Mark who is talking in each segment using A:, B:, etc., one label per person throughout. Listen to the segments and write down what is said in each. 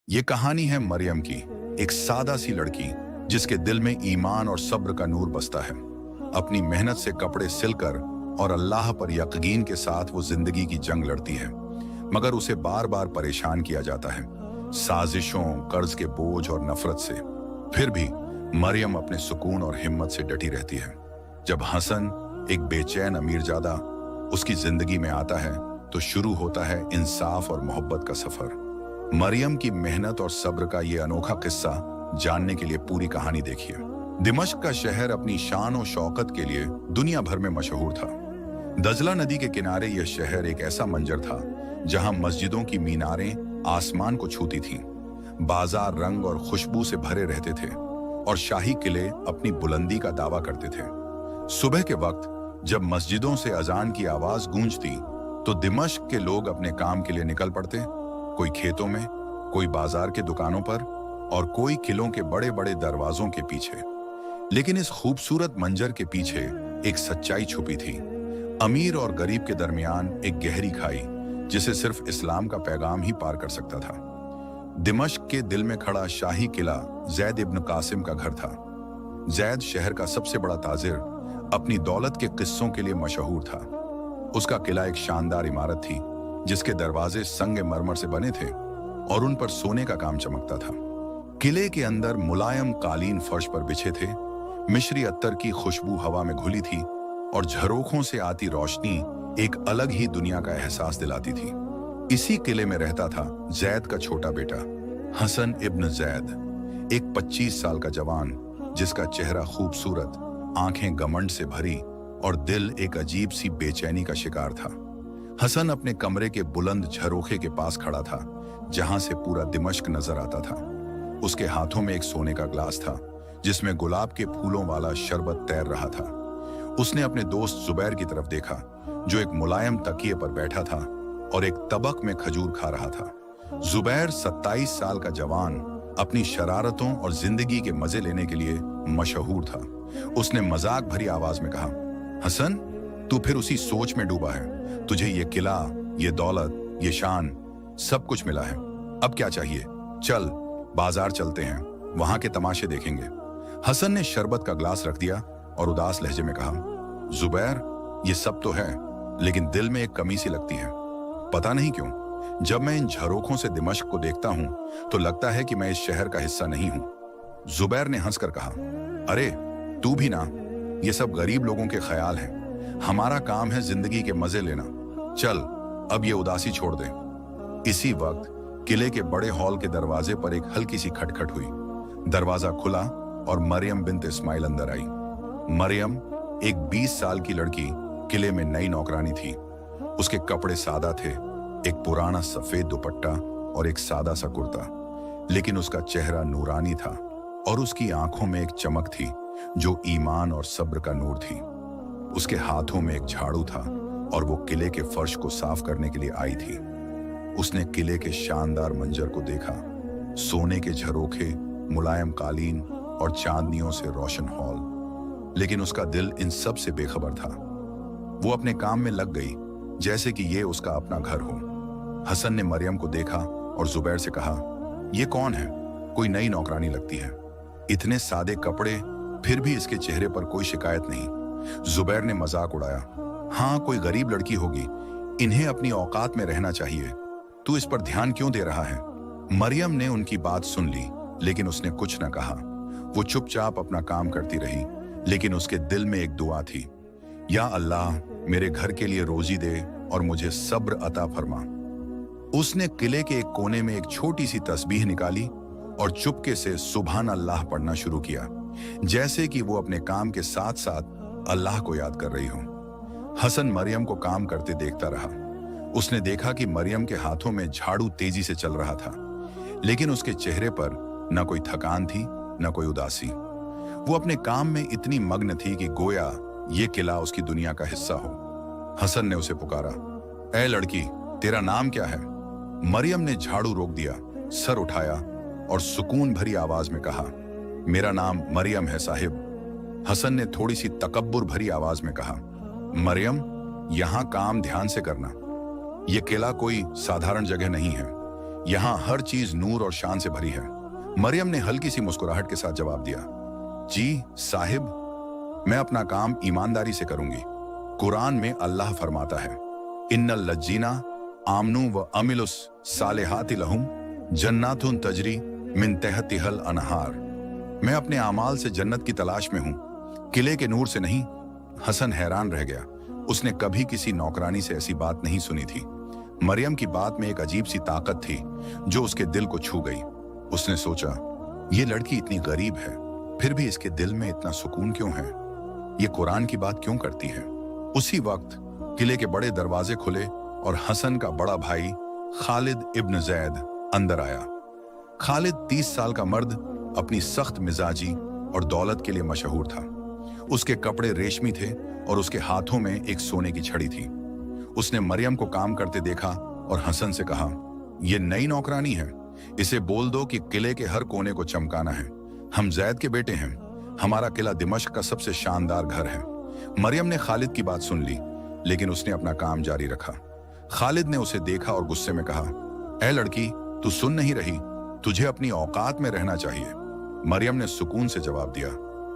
A: ये कहानी है मरियम की, एक सादा सी लड़की जिसके दिल में ईमान और सब्र का नूर बसता है। अपनी मेहनत से कपड़े सिलकर और अल्लाह पर यकीन के साथ वो जिंदगी की जंग लड़ती है, मगर उसे बार बार परेशान किया जाता है, साजिशों, कर्ज के बोझ और नफरत से। फिर भी मरियम अपने सुकून और हिम्मत से डटी रहती है। जब हसन, एक बेचैन अमीरजादा, उसकी जिंदगी में आता है तो शुरू होता है इंसाफ और मोहब्बत का सफर। मरियम की मेहनत और सब्र का ये अनोखा किस्सा जानने के लिए पूरी कहानी देखिए। दिमश्क का शहर अपनी शान और शौकत के लिए दुनिया भर में मशहूर था। दजला नदी के किनारे यह शहर एक ऐसा मंजर था जहां मस्जिदों की मीनारें आसमान को छूती थीं, बाजार रंग और खुशबू से भरे रहते थे और शाही किले अपनी बुलंदी का दावा करते थे। सुबह के वक्त जब मस्जिदों से अजान की आवाज गूंजती तो दिमश्क के लोग अपने काम के लिए निकल पड़ते, कोई खेतों में, कोई बाजार के दुकानों पर और कोई किलों के बड़े बड़े दरवाजों के पीछे। लेकिन इस खूबसूरत मंजर के पीछे एक सच्चाई छुपी थी। अमीर और गरीब के दरमियान एक गहरी खाई जिसे सिर्फ इस्लाम का पैगाम ही पार कर सकता था। दिमश्क के दिल में खड़ा शाही किला जैद इब्न कासिम का घर था। जैद शहर का सबसे बड़ा ताजिर अपनी दौलत के किस्सों के लिए मशहूर था। उसका किला एक शानदार इमारत थी जिसके दरवाजे संगे मरमर से बने थे और उन पर सोने का काम चमकता था। किले के अंदर मुलायम कालीन फर्श पर बिछे थे, मिश्री अत्तर की खुशबू हवा में घुली थी और झरोखों से आती रोशनी एक अलग ही दुनिया का एहसास दिलाती थी। इसी किले में रहता था जैद का छोटा बेटा हसन इब्न जैद, एक 25 साल का जवान जिसका चेहरा खूबसूरत, आंखें घमंड से भरी और दिल एक अजीब सी बेचैनी का शिकार था। हसन अपने कमरे के बुलंद झरोखे के पास खड़ा था जहां से पूरा दिमश्क नजर आता था। उसके हाथों में एक सोने का ग्लास था जिसमें गुलाब के फूलों वाला शरबत तैर रहा था। उसने अपने दोस्त जुबैर की तरफ देखा जो एक मुलायम तकिए पर बैठा था और एक तबक में खजूर खा रहा था। जुबैर 27 साल का जवान अपनी शरारतों और जिंदगी के मजे लेने के लिए मशहूर था। उसने मजाक भरी आवाज में कहा, हसन, तू फिर उसी सोच में डूबा है। तुझे ये किला, ये दौलत, ये शान, सब कुछ मिला है। अब क्या चाहिए? चल बाजार चलते हैं, वहां के तमाशे देखेंगे। हसन ने शरबत का ग्लास रख दिया और उदास लहजे में कहा, जुबैर, ये सब तो है लेकिन दिल में एक कमी सी लगती है। पता नहीं क्यों, जब मैं इन झरोखों से दिमश्क को देखता हूं तो लगता है कि मैं इस शहर का हिस्सा नहीं हूं। जुबैर ने हंसकर कहा, अरे तू भी ना, ये सब गरीब लोगों के ख्याल हैं। हमारा काम है जिंदगी के मजे लेना। चल अब ये उदासी छोड़ दे। इसी वक्त किले के बड़े हॉल के दरवाजे पर एक हल्की सी खटखट हुई। दरवाजा खुला और मरियम बिन्त इस्माइल अंदर आई। मरियम, एक 20 साल की लड़की, किले में नई नौकरानी थी। उसके कपड़े सादा थे, एक पुराना सफेद दुपट्टा और एक सादा सा कुर्ता, लेकिन उसका चेहरा नूरानी था और उसकी आंखों में एक चमक थी जो ईमान और सब्र का नूर थी। उसके हाथों में एक झाड़ू था और वो किले के फर्श को साफ करने के लिए आई थी। उसने किले के शानदार मंजर को देखा, सोने के झरोखे, मुलायम कालीन और चांदनियों से रोशन हॉल, लेकिन उसका दिल इन सब से बेखबर था। वो अपने काम में लग गई जैसे कि ये उसका अपना घर हो। हसन ने मरियम को देखा और जुबैर से कहा, ये कौन है? कोई नई नौकरानी लगती है। इतने सादे कपड़े, फिर भी इसके चेहरे पर कोई शिकायत नहीं। जुबैर ने मजाक उड़ाया, हाँ कोई गरीब लड़की होगी, इन्हें अपनी औकात में रहना चाहिए। तू इस पर ध्यान क्यों दे रहा है? मरियम ने उनकी बात सुन ली लेकिन उसने कुछ न कहा। वो चुपचाप अपना काम करती रही, लेकिन उसके दिल में एक दुआ थी, या अल्लाह, मेरे घर के लिए रोजी दे और मुझे सब्र अता फरमा। उसने किले के एक कोने में एक छोटी सी तस्बीह निकाली और चुपके से सुभान अल्लाह पढ़ना शुरू किया, जैसे कि वो अपने काम के साथ साथ अल्लाह को याद कर रही हो। हसन मरियम को काम करते देखता रहा। उसने देखा कि मरियम के हाथों में झाड़ू तेजी से चल रहा था, लेकिन उसके चेहरे पर न कोई थकान थी न कोई उदासी। वो अपने काम में इतनी मग्न थी कि गोया ये किला उसकी दुनिया का हिस्सा हो। हसन ने उसे पुकारा, ऐ लड़की, तेरा नाम क्या है? मरियम ने झाड़ू रोक दिया, सर उठाया और सुकून भरी आवाज में कहा, मेरा नाम मरियम है साहिब। हसन ने थोड़ी सी तकब्बुर भरी आवाज में कहा, मरियम, यहां काम ध्यान से करना। यह किला कोई साधारण जगह नहीं है। यहाँ हर चीज नूर और शान से भरी है। मरियम ने हल्की सी मुस्कुराहट के साथ जवाब दिया, जी साहिब, मैं अपना काम ईमानदारी से करूंगी। कुरान में अल्लाह फरमाता है, इन्नल लज्जीना आमनु व अमिलुस सालिहाति लहुम जन्नातुन तजरी मिन तहतिहल अनहार। मैं अपने आमाल से जन्नत की तलाश में हूं, किले के नूर से नहीं। हसन हैरान रह गया। उसने कभी किसी नौकरानी से ऐसी बात नहीं सुनी थी। मरियम की बात में एक अजीब सी ताकत थी जो उसके दिल को छू गई। उसने सोचा, ये लड़की इतनी गरीब है, फिर भी इसके दिल में इतना सुकून क्यों है? ये कुरान की बात क्यों करती है? उसी वक्त किले के बड़े दरवाजे खुले और हसन का बड़ा भाई खालिद इब्न जैद अंदर आया। खालिद 30 साल का मर्द अपनी सख्त मिजाजी और दौलत के लिए मशहूर था। उसके कपड़े रेशमी थे और उसके हाथों में एक सोने की छड़ी थी। उसने मरियम को काम करते देखा और हसन से कहा, यह नई नौकरानी है, इसे बोल दो कि किले के हर कोने को चमकाना है। हम जैद के बेटे हैं, हमारा किला दिमश्क का सबसे शानदार घर है। मरियम ने खालिद की बात सुन ली, लेकिन उसने अपना काम जारी रखा। खालिद ने उसे देखा और गुस्से में कहा, ऐ लड़की, तू सुन नहीं रही? तुझे अपनी औकात में रहना चाहिए। मरियम ने सुकून से जवाब दिया,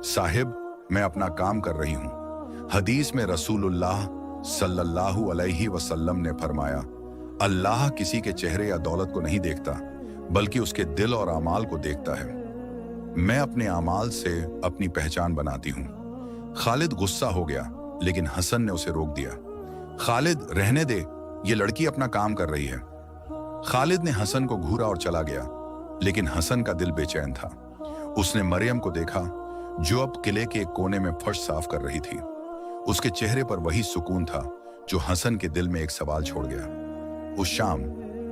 A: साहिब, मैं अपना काम कर रही हूं। हदीस में रसूलुल्लाह सल्लल्लाहु अलैहि वसल्लम ने फरमाया, अल्लाह किसी के चेहरे या दौलत को नहीं देखता, बल्कि उसके दिल और अमाल को देखता है। मैं अपने अमाल से अपनी पहचान बनाती हूं। खालिद गुस्सा हो गया, लेकिन हसन ने उसे रोक दिया। खालिद, रहने दे, ये लड़की अपना काम कर रही है। खालिद ने हसन को घूरा और चला गया, लेकिन हसन का दिल बेचैन था। उसने मरियम को देखा जो अब किले के एक कोने में फर्श साफ कर रही थी। उसके चेहरे पर वही सुकून था जो हसन के दिल में एक सवाल छोड़ गया। उस शाम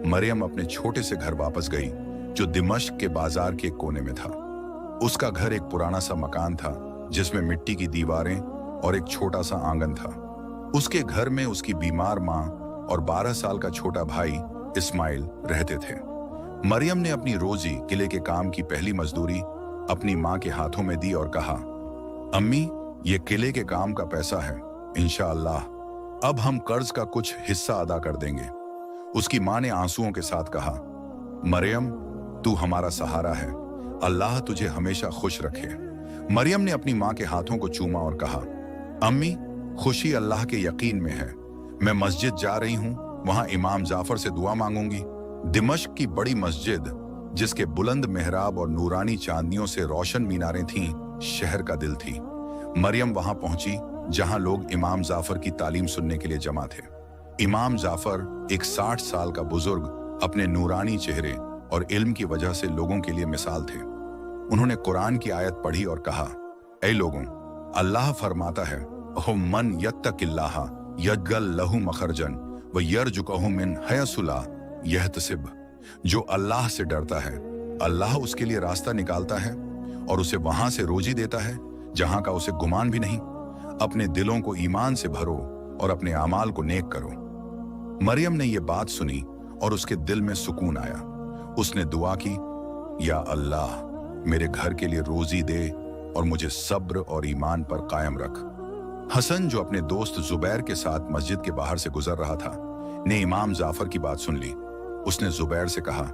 A: मरियम अपने छोटे से घर वापस गई जो दिमश्क के बाजार के एक कोने में था। उसका घर एक पुराना सा मकान था जिसमें मिट्टी की दीवारें और एक छोटा सा आंगन था। उसके घर में उसकी बीमार माँ और 12 साल का छोटा भाई इस्माइल रहते थे। मरियम ने अपनी रोजी किले के काम की पहली मजदूरी अपनी माँ के हाथों में दी और कहा, अम्मी, ये किले के काम का पैसा है, इंशाअल्लाह अब हम कर्ज का कुछ हिस्सा अदा कर देंगे। उसकी माँ ने आंसुओं के साथ कहा, मरियम, तू हमारा सहारा है, अल्लाह तुझे हमेशा खुश रखे। मरियम ने अपनी माँ के हाथों को चूमा और कहा, अम्मी, खुशी अल्लाह के यकीन में है। मैं मस्जिद जा रही हूँ, वहां इमाम जाफर से दुआ मांगूंगी। दिमश्क की बड़ी मस्जिद, जिसके बुलंद मेहराब और नूरानी चांदनियों से रोशन मीनारें थीं, शहर का दिल थी। मरियम वहां पहुंची जहां लोग इमाम जाफर की तालीम सुनने के लिए जमा थे। इमाम जाफर एक 60 साल का बुजुर्ग अपने नूरानी चेहरे और इल्म की वजह से लोगों के लिए मिसाल थे। उन्होंने कुरान की आयत पढ़ी और कहा, ऐ लोगों, अल्लाह फरमाता है, ओह मन यत्तकिल्लाह यजअल लहू मखरजन व यरजुकहु मिन हैसु ला यहतसिब। जो अल्लाह से डरता है, अल्लाह उसके लिए रास्ता निकालता है और उसे वहां से रोजी देता है जहां का उसे गुमान भी नहीं। अपने दिलों को ईमान से भरो और अपने आमाल को नेक करो। मरियम ने यह बात सुनी और उसके दिल में सुकून आया। उसने दुआ की, या अल्लाह, मेरे घर के लिए रोजी दे और मुझे सब्र और ईमान पर कायम रख। हसन, जो अपने दोस्त जुबैर के साथ मस्जिद के बाहर से गुजर रहा था, ने इमाम जाफर की बात सुन ली। उसने जुबैर से कहा,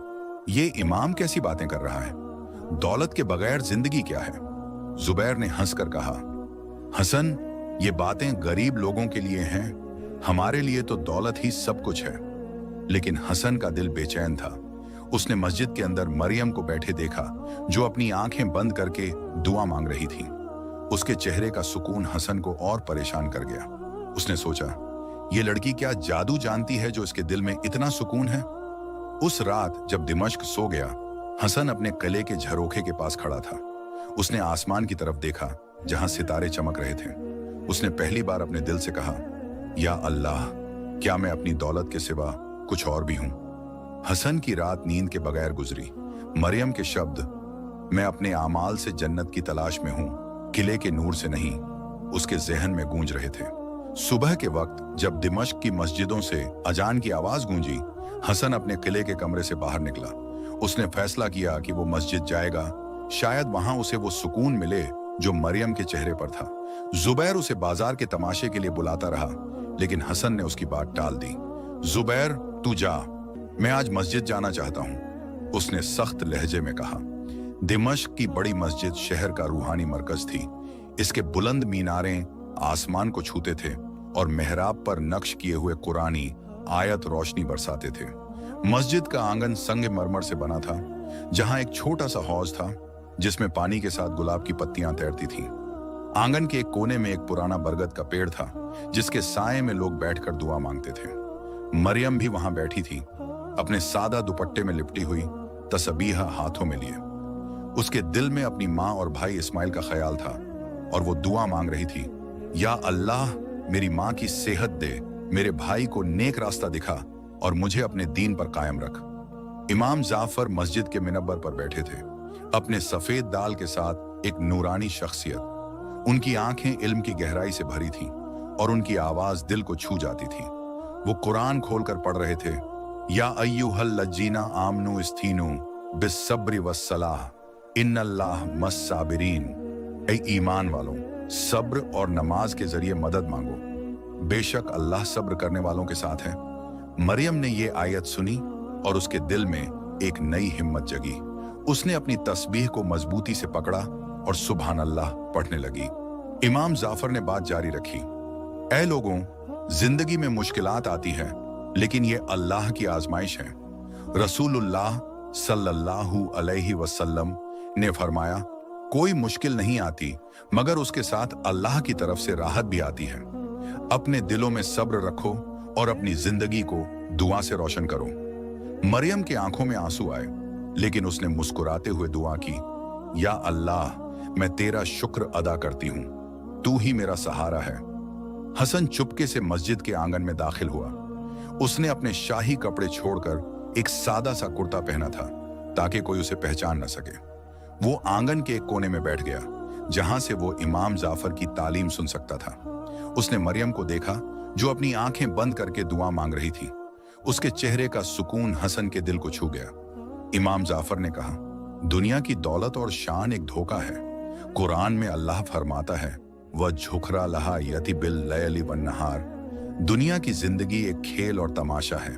A: यह इमाम कैसी बातें कर रहा है? दौलत के बगैर जिंदगी क्या है? जुबैर ने हंसकर कहा, हसन, ये बातें गरीब लोगों के लिए हैं, हमारे लिए तो दौलत ही सब कुछ है। लेकिन हसन का दिल बेचैन था। उसने मस्जिद के अंदर मरियम को बैठे देखा जो अपनी आंखें बंद करके दुआ मांग रही थी। उसके चेहरे का सुकून हसन को और परेशान कर गया। उसने सोचा, ये लड़की क्या जादू जानती है जो इसके दिल में इतना सुकून है? उस रात जब दिमश्क सो गया, हसन अपने किले के झरोखे के पास खड़ा था। उसने आसमान की तरफ देखा जहां सितारे चमक रहे थे। उसने पहली बार अपने दिल से कहा, या अल्लाह, क्या मैं अपनी दौलत के सिवा कुछ और भी हूं? हसन की रात नींद के बगैर गुजरी। मरियम के शब्द, मैं अपने आमाल से जन्नत की तलाश में हूं, किले के नूर से नहीं, उसके जहन में गूंज रहे थे। सुबह के वक्त जब दिमश्क की मस्जिदों से अजान की आवाज गूंजी, हसन अपने किले के कमरे से बाहर निकला। उसने फैसला किया कि वो मस्जिद जाएगा, शायद वहां उसे वो सुकून मिले जो मरियम के चेहरे पर था। जुबैर उसे बाजार के तमाशे के लिए बुलाता रहा, लेकिन हसन ने उसकी बात टाल दी। जुबैर, तू जा, मैं आज मस्जिद जाना चाहता हूँ, उसने सख्त लहजे में कहा। दिमश्क की बड़ी मस्जिद शहर का रूहानी मरकज थी। इसके बुलंद मीनारें आसमान को छूते थे और मेहराब पर नक्श किए हुए कुरानी आयत रोशनी बरसाते थे। मस्जिद का आंगन संगमरमर से बना था, जहां एक छोटा सा हौज था जिसमें पानी के साथ गुलाब की पत्तियां तैरती थीं। आंगन के एक कोने में एक पुराना बरगद का पेड़ था, जिसके साए में लोग बैठकर दुआ मांगते थे। मरियम भी वहां बैठी थी, अपने सादा दुपट्टे में लिपटी हुई, तस्बीह हाथों में लिए। उसके दिल में अपनी माँ और भाई इस्माइल का ख्याल था और वो दुआ मांग रही थी, या अल्लाह, मेरी माँ की सेहत दे, मेरे भाई को नेक रास्ता दिखा और मुझे अपने दीन पर कायम रख। इमाम जाफर मस्जिद के मिनबर पर बैठे थे, अपने सफेद दाल के साथ एक नूरानी शख्सियत। उनकी आंखें इल्म की गहराई से भरी थीं और उनकी आवाज दिल को छू जाती थी। वो कुरान खोलकर पढ़ रहे थे, या अय्युहल लज्जीना आमनु इस्तीनु बिस्सब्रि वस्सलाह इन्नल्लाह मस्साबिरीन। ऐ ईमान वालों, सब्र और नमाज के जरिए मदद मांगो, बेशक अल्लाह सब्र करने वालों के साथ है। मरियम ने ये आयत सुनी और उसके दिल में एक नई हिम्मत जगी। उसने अपनी तस्बीह को मजबूती से पकड़ा और सुभान अल्लाह पढ़ने लगी। इमाम जाफर ने बात जारी रखी, ऐ लोगों, जिंदगी में मुश्किलात आती है, लेकिन ये अल्लाह की आजमाइश है। रसूलुल्लाह सल्लल्लाहु अलैहि वसल्लम ने फरमाया, कोई मुश्किल नहीं आती मगर उसके साथ अल्लाह की तरफ से राहत भी आती है। अपने दिलों में सब्र रखो और अपनी जिंदगी को दुआ से रोशन करो। मरियम की आंखों में आंसू आए, लेकिन उसने मुस्कुराते हुए दुआ की, या अल्लाह, मैं तेरा शुक्र अदा करती हूँ, तू ही मेरा सहारा है। हसन चुपके से मस्जिद के आंगन में दाखिल हुआ। उसने अपने शाही कपड़े छोड़कर एक सादा सा कुर्ता पहना था, ताकि कोई उसे पहचान न सके। वो आंगन के एक कोने में बैठ गया, जहां से वो इमाम जाफर की तालीम सुन सकता था। उसने मरियम को देखा, जो अपनी आंखें बंद करके दुआ मांग रही थी। उसके चेहरे का सुकून हसन के दिल को छू गया। इमाम जाफर ने कहा, दुनिया की दौलत और शान एक धोखा है। कुरान में अल्लाह फरमाता है, वह झुकरा लहा यति बिल लयली वन नहार। दुनिया की जिंदगी एक खेल और तमाशा है,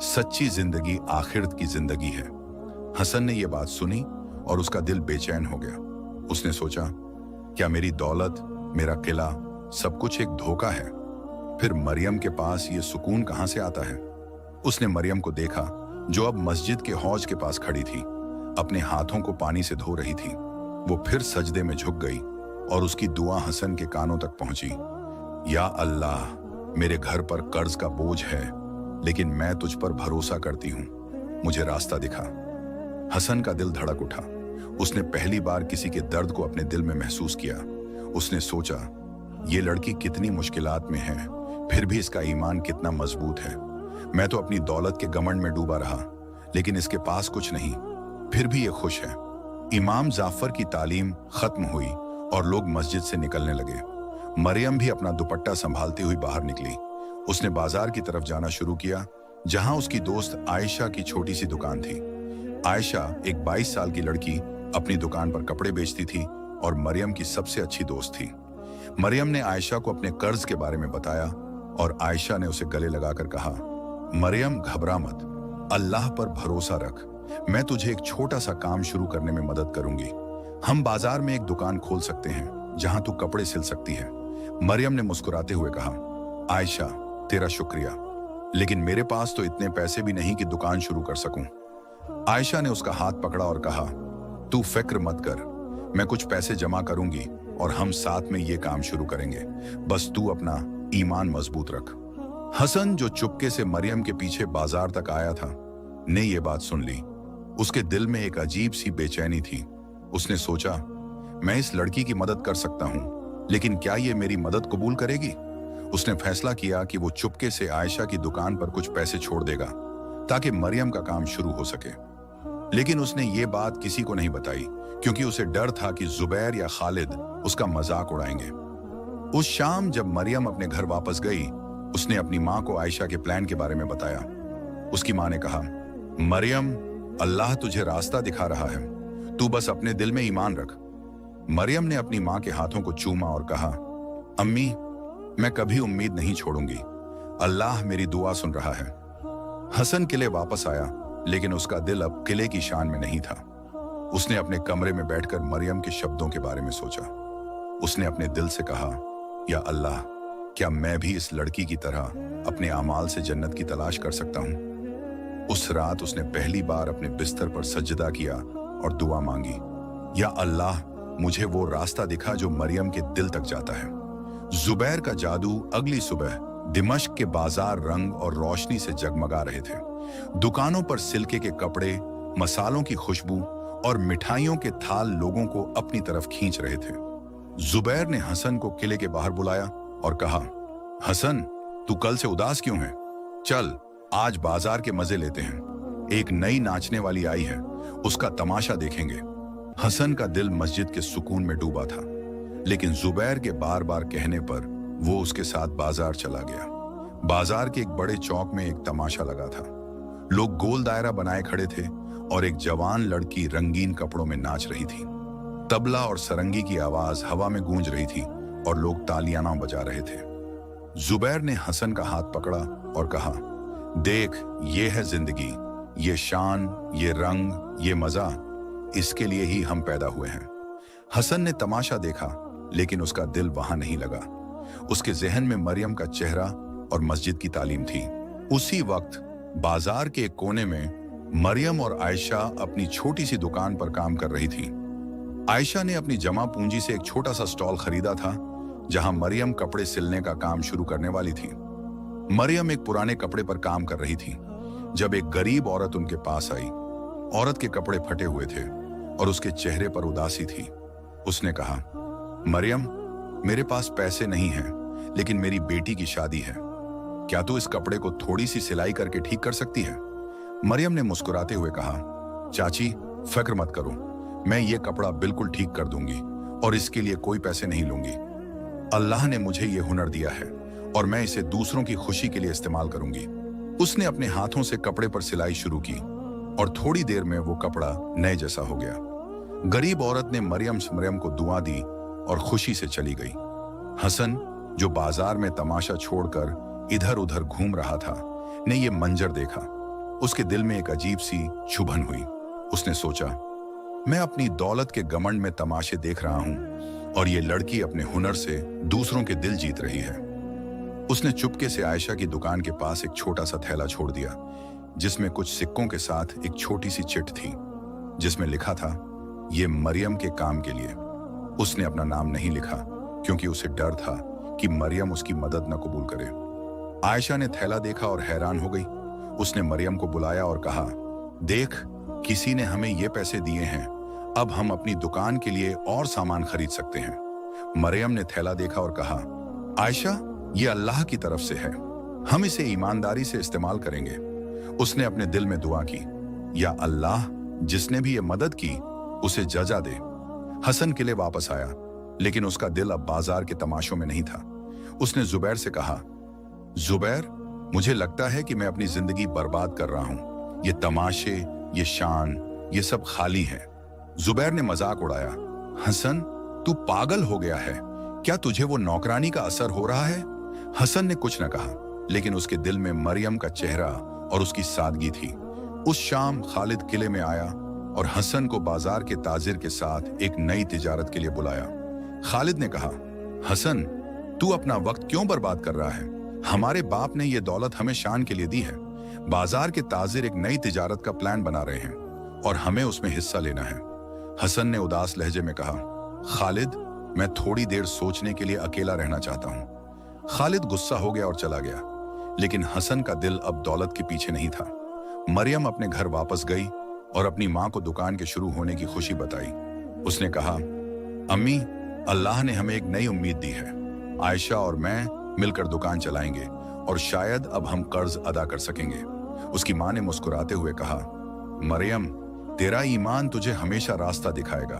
A: सच्ची जिंदगी आखिरत की जिंदगी है। हसन ने यह बात सुनी और उसका दिल बेचैन हो गया। उसने सोचा, क्या मेरी दौलत, मेरा किला, सब कुछ एक धोखा है? फिर मरियम के पास ये सुकून कहां से आता है? उसने मरियम को देखा, जो अब मस्जिद के हौज के पास खड़ी थी, अपने हाथों को पानी से धो रही थी। वो फिर सजदे में झुक गई और उसकी दुआ हसन के कानों तक पहुंची। या अल्लाह, मेरे घर पर कर्ज का बोझ है, लेकिन मैं तुझ पर भरोसा करती हूँ, मुझे रास्ता दिखा। हसन का दिल धड़क उठा। उसने पहली बार किसी के दर्द को अपने दिल में महसूस किया। उसने सोचा, ये लड़की कितनी मुश्किलात में है, फिर भी इसका ईमान कितना मजबूत है। मैं तो अपनी दौलत के घमंड में डूबा रहा, लेकिन इसके पास कुछ नहीं, फिर भी ये खुश है। इमाम जाफर की तालीम खत्म हुई और लोग मस्जिद से निकलने लगे। मरियम भी अपना दुपट्टा संभालती हुई बाहर निकली। उसने बाजार की तरफ जाना शुरू किया, जहां उसकी दोस्त आयशा की छोटी सी दुकान थी। आयशा एक 22 साल की लड़की अपनी दुकान पर कपड़े बेचती थी और मरियम की सबसे अच्छी दोस्त थी। मरियम ने आयशा को अपने कर्ज के बारे में बताया और आयशा ने उसे गले लगाकर कहा, मरियम, घबरा मत, अल्लाह पर भरोसा रख, मैं तुझे एक छोटा सा काम शुरू करने में मदद करूंगी। हम बाजार में एक दुकान खोल सकते हैं जहां तू कपड़े सिल सकती है। मरियम ने मुस्कुराते हुए कहा, आयशा, तेरा शुक्रिया, लेकिन मेरे पास तो इतने पैसे भी नहीं कि दुकान शुरू कर सकूं। आयशा ने उसका हाथ पकड़ा और कहा, तू फिक्र मत कर, मैं कुछ पैसे जमा करूंगी और हम साथ में ये काम शुरू करेंगे, बस तू अपना ईमान मजबूत रख। हसन, जो चुपके से मरियम के पीछे बाजार तक आया था, ने ये बात सुन ली। उसके दिल में एक अजीब सी बेचैनी थी। उसने सोचा, मैं इस लड़की की मदद कर सकता हूं, लेकिन क्या ये मेरी मदद कबूल करेगी? उसने फैसला किया कि वो चुपके से आयशा की दुकान पर कुछ पैसे छोड़ देगा ताकि मरियम का काम शुरू हो सके। लेकिन उसने ये बात किसी को नहीं बताई, क्योंकि उसे डर था कि जुबैर या खालिद उसका मजाक उड़ाएंगे। उस शाम जब मरियम अपने घर वापस गई, उसने अपनी माँ को आयशा के प्लान के बारे में बताया। उसकी माँ ने कहा, मरियम, अल्लाह तुझे रास्ता दिखा रहा है, तू बस अपने दिल में ईमान रख। मरियम ने अपनी माँ के हाथों को चूमा और कहा, अम्मी, मैं कभी उम्मीद नहीं छोड़ूंगी, अल्लाह मेरी दुआ सुन रहा है। हसन किले वापस आया, लेकिन उसका दिल अब किले की शान में नहीं था। उसने अपने कमरे में बैठकर मरियम के शब्दों के बारे में सोचा। उसने अपने दिल से कहा, या अल्लाह, क्या मैं भी इस लड़की की तरह अपने आमाल से जन्नत की तलाश कर सकता हूं? उस रात उसने पहली बार अपने बिस्तर पर सजदा किया और दुआ मांगी, या अल्लाह, मुझे वो रास्ता दिखा जो मरियम के दिल तक जाता है। जुबैर का जादू अगली सुबह दिमश्क के बाजार रंग और रोशनी से जगमगा रहे थे। दुकानों पर सिल्के के कपड़े, मसालों की खुशबू और मिठाइयों के थाल लोगों को अपनी तरफ खींच रहे थे। जुबैर ने हसन को किले के बाहर बुलाया और कहा, हसन, तू कल से उदास क्यों है? चल, आज बाजार के मजे लेते हैं। एक नई नाचने वाली आई है, उसका तमाशा देखेंगे। हसन का दिल मस्जिद के सुकून में डूबा था, लेकिन जुबैर के बार बार कहने पर वो उसके साथ बाजार चला गया। बाजार के एक बड़े चौक में एक तमाशा लगा था। लोग गोल दायरा बनाए खड़े थे और एक जवान लड़की रंगीन कपड़ों में नाच रही थी। तबला और सरंगी की आवाज हवा में गूंज रही थी और लोग तालियां बजा रहे थे। जुबैर ने हसन का हाथ पकड़ा और कहा, देख, ये है जिंदगी, ये शान, ये रंग, ये मजा, इसके लिए ही हम पैदा हुए हैं। हसन ने तमाशा देखा, लेकिन उसका दिल वहां नहीं लगा। उसके जहन में मरियम का चेहरा और मस्जिद की तालीम थी। उसी वक्त बाजार के एक कोने में मरियम और आयशा अपनी छोटी सी दुकान पर काम कर रही थी। आयशा ने अपनी जमा पूंजी से एक छोटा सा स्टॉल खरीदा था, जहां मरियम कपड़े सिलने का काम शुरू करने वाली थी। मरियम एक पुराने कपड़े पर काम कर रही थी जब एक गरीब औरत उनके पास आई। औरत के कपड़े फटे हुए थे और उसके चेहरे पर उदासी थी। उसने कहा, मरियम, मेरे पास पैसे नहीं हैं, लेकिन मेरी बेटी की शादी है। क्या तू इस कपड़े को थोड़ी सी सिलाई करके ठीक कर सकती है? मरियम ने मुस्कुराते हुए कहा, चाची, फिक्र मत करो, मैं ये कपड़ा बिल्कुल ठीक कर दूंगी और इसके लिए कोई पैसे नहीं लूंगी। अल्लाह ने मुझे ये हुनर दिया है और मैं इसे दूसरों की खुशी के लिए इस्तेमाल करूंगी। उसने अपने हाथों से कपड़े पर सिलाई शुरू की और थोड़ी देर में वो कपड़ा नए जैसा हो गया। गरीब औरत ने मरियम को दुआ दी और खुशी से चली गई। हसन, जो बाजार में तमाशा छोड़कर इधर उधर घूम रहा था, ने ये मंजर देखा। उसके दिल में एक अजीब सी चुभन हुई। उसने सोचा, मैं अपनी दौलत के घमंड में तमाशे देख रहा हूं और ये लड़की अपने हुनर से दूसरों के दिल जीत रही है। उसने चुपके से आयशा की दुकान के पास एक छोटा सा थैला छोड़ दिया, जिसमें कुछ सिक्कों के साथ एक छोटी सी चिट थी, जिसमें लिखा था, ये मरियम के काम के लिए। उसने अपना नाम नहीं लिखा, क्योंकि उसे डर था कि मरियम उसकी मदद न कबूल करे। आयशा ने थैला देखा और हैरान हो गई। उसने मरियम को बुलाया और कहा, देख, किसी ने हमें ये पैसे दिए हैं, अब हम अपनी दुकान के लिए और सामान खरीद सकते हैं। मरियम ने थैला देखा और कहा, आयशा, ये अल्लाह की तरफ से है, हम इसे ईमानदारी से इस्तेमाल करेंगे। उसने अपने दिल में दुआ की, या अल्लाह, जिसने भी ये मदद की उसे जजा दे। हसन किले वापस आया, लेकिन उसका दिल अब बाजार के तमाशों में नहीं था। उसने जुबैर से कहा, जुबैर, मुझे लगता है कि मैं अपनी जिंदगी बर्बाद कर रहा हूं। ये तमाशे, ये शान, ये सब खाली है। जुबैर ने मजाक उड़ाया, हसन, तू पागल हो गया है, क्या तुझे वो नौकरानी का असर हो रहा है? हसन ने कुछ न कहा, लेकिन उसके दिल में मरियम का चेहरा और उसकी सादगी थी। उस शाम खालिद किले में आया और हसन को बाजार के ताजिर के साथ एक नई तिजारत के लिए बुलाया। खालिद ने कहा, हसन, तू अपना वक्त क्यों बर्बाद कर रहा है? हमारे बाप ने ये दौलत हमें शान के लिए दी है। बाजार के ताजिर एक नई तिजारत का प्लान बना रहे हैं और हमें उसमें हिस्सा लेना है। हसन ने उदास लहजे में कहा, खालिद, मैं थोड़ी देर सोचने के लिए अकेला रहना चाहता हूं। खालिद गुस्सा हो गया और चला गया, लेकिन हसन का दिल अब दौलत के पीछे नहीं था। मरियम अपने घर वापस गई और अपनी मां को दुकान के शुरू होने की खुशी बताई। उसने कहा, अम्मी, अल्लाह ने हमें एक नई उम्मीद दी है। आयशा और मैं मिलकर दुकान चलाएंगे और शायद अब हम कर्ज अदा कर सकेंगे। उसकी मां ने मुस्कुराते हुए कहा, मरियम, तेरा ईमान तुझे हमेशा रास्ता दिखाएगा।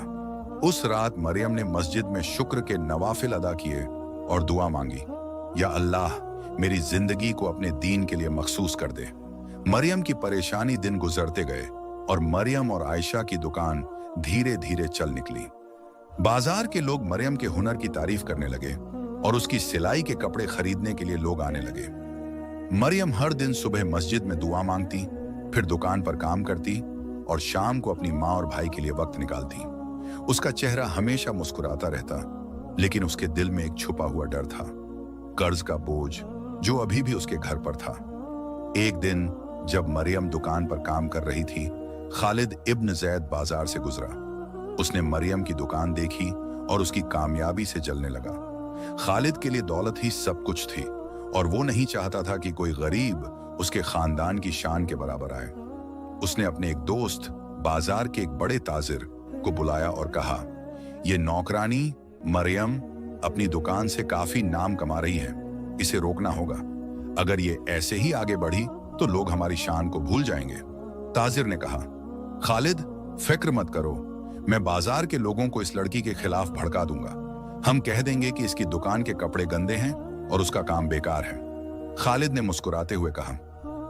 A: उस रात मरियम ने मस्जिद में शुक्र के नवाफिल अदा किए और दुआ मांगी, या अल्लाह, मेरी जिंदगी को अपने दीन के लिए मखसूस कर दे। मरियम की परेशानी दिन गुजरते गए और मरियम और आयशा की दुकान धीरे धीरे चल निकली। बाजार के लोग मरियम के हुनर की तारीफ करने लगे और उसकी सिलाई के कपड़े खरीदने के लिए लोग आने लगे। मरियम हर दिन सुबह मस्जिद में दुआ मांगती, फिर दुकान पर काम करती और शाम को अपनी माँ और भाई के लिए वक्त निकालती। उसका चेहरा हमेशा मुस्कुराता रहता, लेकिन उसके दिल में एक छुपा हुआ डर था, कर्ज का बोझ जो अभी भी उसके घर पर था। एक दिन जब मरियम दुकान पर काम कर रही थी, खालिद इब्न जैद बाजार से गुजरा। उसने मरियम की दुकान देखी और उसकी कामयाबी से जलने लगा। खालिद के लिए दौलत ही सब कुछ थी और वो नहीं चाहता था कि कोई गरीब उसके खानदान की शान के बराबर आए। उसने अपने एक दोस्त बाजार के एक बड़े ताजिर को बुलाया और कहा, ये नौकरानी मरियम अपनी दुकान से काफी नाम कमा रही है, इसे रोकना होगा। अगर ये ऐसे ही आगे बढ़ी तो लोग हमारी शान को भूल जाएंगे। ताजिर ने कहा, खालिद फिक्र मत करो, मैं बाजार के लोगों को इस लड़की के खिलाफ भड़का दूंगा। हम कह देंगे कि इसकी दुकान के कपड़े गंदे हैं और उसका काम बेकार है। खालिद ने मुस्कुराते हुए कहा,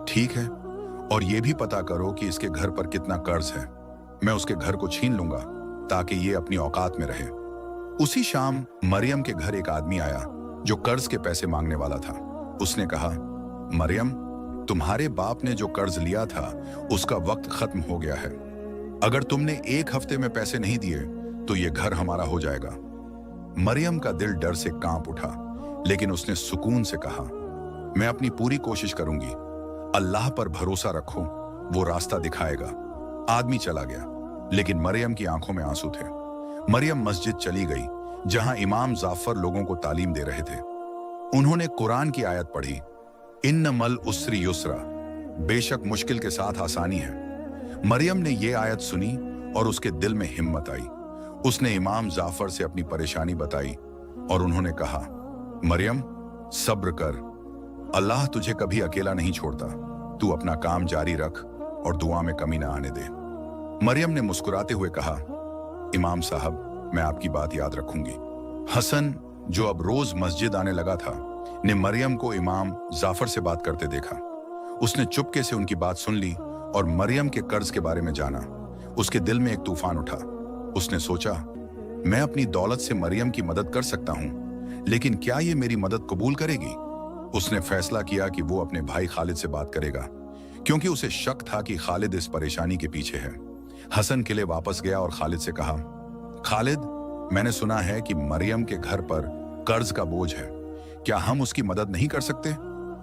A: ठीक है, और ये भी पता करो कि इसके घर पर कितना कर्ज है। मैं उसके घर को छीन लूंगा ताकि ये अपनी औकात में रहे। उसी शाम मरियम के घर एक आदमी आया जो कर्ज के पैसे मांगने वाला था। उसने कहा, मरियम, तुम्हारे बाप ने जो कर्ज लिया था उसका वक्त खत्म हो गया है। अगर तुमने एक हफ्ते में पैसे नहीं दिए तो ये घर हमारा हो जाएगा। मरियम का दिल डर से कांप उठा, लेकिन उसने सुकून से कहा, मैं अपनी पूरी कोशिश करूंगी, अल्लाह पर भरोसा रखो, वो रास्ता दिखाएगा। आदमी चला गया, लेकिन मरियम की आंखों में आंसू थे। मरियम मस्जिद चली गई जहां इमाम जाफर लोगों को तालीम दे रहे थे। उन्होंने कुरान की आयत पढ़ी, इन्नमल उस्री युस्रा, बेशक मुश्किल के साथ आसानी है। मरियम ने यह आयत सुनी और उसके दिल में हिम्मत आई। उसने इमाम जाफर से अपनी परेशानी बताई और उन्होंने कहा, मरियम सब्र कर, अल्लाह तुझे कभी अकेला नहीं छोड़ता। तू अपना काम जारी रख और दुआ में कमी ना आने दे। मरियम ने मुस्कुराते हुए कहा, इमाम साहब, मैं आपकी बात याद रखूंगी। हसन, जो अब रोज मस्जिद आने लगा था, ने मरियम को इमाम जाफर से बात करते देखा। उसने चुपके से उनकी बात सुन ली और मरियम के कर्ज के बारे में जाना। उसके दिल में एक तूफान उठा। उसने सोचा, मैं अपनी दौलत से मरियम की मदद कर सकता हूं, लेकिन क्या ये मेरी मदद कबूल करेगी? उसने फैसला किया कि वो अपने भाई खालिद से बात करेगा, क्योंकि उसे शक था कि खालिद इस परेशानी के पीछे है। हसन किले वापस गया और खालिद से कहा, खालिद, मैंने सुना है कि मरियम के घर पर कर्ज का बोझ है, क्या हम उसकी मदद नहीं कर सकते?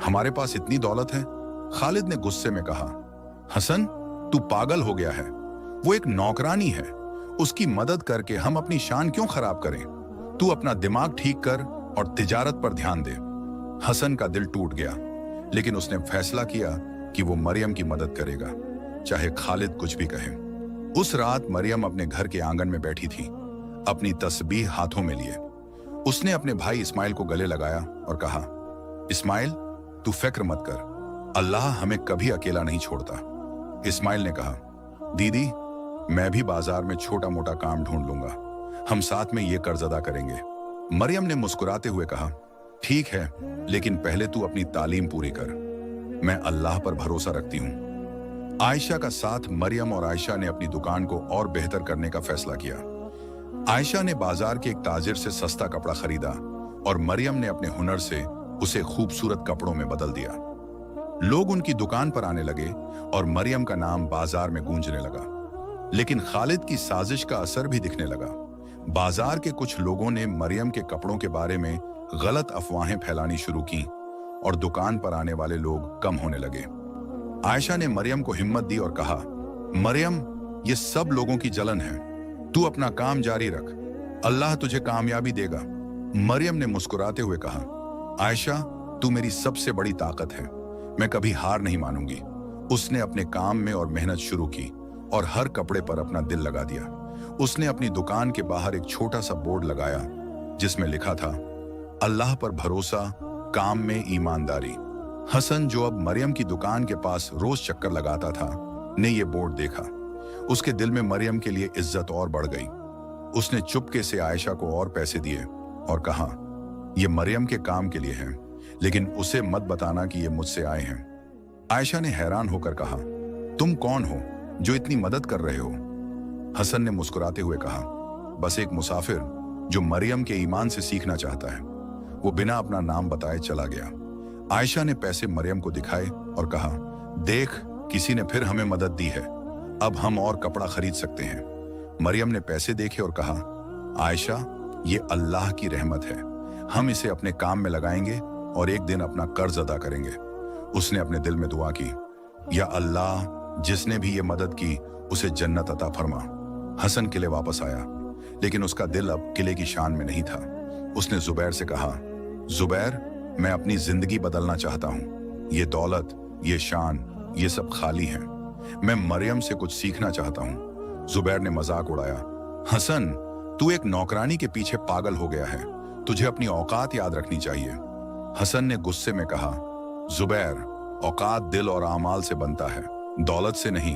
A: हमारे पास इतनी दौलत है। खालिद ने गुस्से में कहा, हसन, तू पागल हो गया है, वो एक नौकरानी है, उसकी मदद करके हम अपनी शान क्यों खराब करें? तू अपना दिमाग ठीक कर और तिजारत पर ध्यान दे। हसन का दिल टूट गया, लेकिन उसने फैसला किया कि वो मरियम की मदद करेगा, चाहे खालिद कुछ भी कहे। उस रात मरियम अपने घर के आंगन में बैठी थी, अपनी तस्बीह हाथों में लिए। उसने अपने भाई इस्माइल को गले लगाया और कहा, इस्माइल, तू फिक्र मत कर, अल्लाह हमें कभी अकेला नहीं छोड़ता। इस्माइल ने कहा, दीदी, मैं भी बाजार में छोटा मोटा काम ढूंढ लूंगा, हम साथ में ये कर्ज अदा करेंगे। मरियम ने मुस्कुराते हुए कहा, ठीक है, लेकिन पहले तू अपनी तालीम पूरी कर, मैं अल्लाह पर भरोसा रखती हूँ। आयशा का साथ मरियम और आयशा ने अपनी दुकान को और बेहतर करने का फैसला किया। आयशा ने बाजार के एक ताजिर से सस्ता कपड़ा खरीदा और मरियम ने अपने हुनर से उसे खूबसूरत कपड़ों में बदल दिया। लोग उनकी दुकान पर आने लगे और मरियम का नाम बाजार में गूंजने लगा। लेकिन खालिद की साजिश का असर भी दिखने लगा। बाजार के कुछ लोगों ने मरियम के कपड़ों के बारे में गलत अफवाहें फैलानी शुरू की और दुकान पर आने वाले लोग कम होने लगे। आयशा ने मरियम को हिम्मत दी और कहा, मरियम, ये सब लोगों की जलन है, तू अपना काम जारी रख, अल्लाह तुझे कामयाबी देगा। मरियम ने मुस्कुराते हुए कहा, आयशा, तू मेरी सबसे बड़ी ताकत है, मैं कभी हार नहीं मानूंगी। उसने अपने काम में और मेहनत शुरू की और हर कपड़े पर अपना दिल लगा दिया। उसने अपनी दुकान के बाहर एक छोटा सा बोर्ड लगाया जिसमें लिखा था, अल्लाह पर भरोसा, काम में ईमानदारी। हसन, जो अब मरियम की दुकान के पास रोज चक्कर लगाता था, ने यह बोर्ड देखा। उसके दिल में मरियम के लिए इज्जत और बढ़ गई। उसने चुपके से आयशा को और पैसे दिए और कहा, यह मरियम के काम के लिए है, लेकिन उसे मत बताना कि ये मुझसे आए हैं। आयशा ने हैरान होकर कहा, तुम कौन हो जो इतनी मदद कर रहे हो? हसन ने मुस्कुराते हुए कहा, बस एक मुसाफिर जो मरियम के ईमान से सीखना चाहता है। वो बिना अपना नाम बताए चला गया। आयशा ने पैसे मरियम को दिखाए और कहा, देख, किसी ने फिर हमें मदद दी है, अब हम और कपड़ा खरीद सकते हैं। मरियम ने पैसे देखे और कहा, आयशा, ये अल्लाह की रहमत है, हम इसे अपने काम में लगाएंगे और एक दिन अपना कर्ज अदा करेंगे। उसने अपने दिल में दुआ की, या अल्लाह, जिसने भी ये मदद की उसे जन्नत अता फरमा। हसन किले वापस आया, लेकिन उसका दिल अब किले की शान में नहीं था। उसने जुबैर से कहा, जुबैर, मैं अपनी जिंदगी बदलना चाहता हूँ। ये दौलत, ये शान, ये सब खाली है। मैं मरियम से कुछ सीखना चाहता हूँ। जुबैर ने मजाक उड़ाया, हसन, तू एक नौकरानी के पीछे पागल हो गया है, तुझे अपनी औकात याद रखनी चाहिए। हसन ने गुस्से में कहा, जुबैर, औकात दिल और आमाल से बनता है, दौलत से नहीं।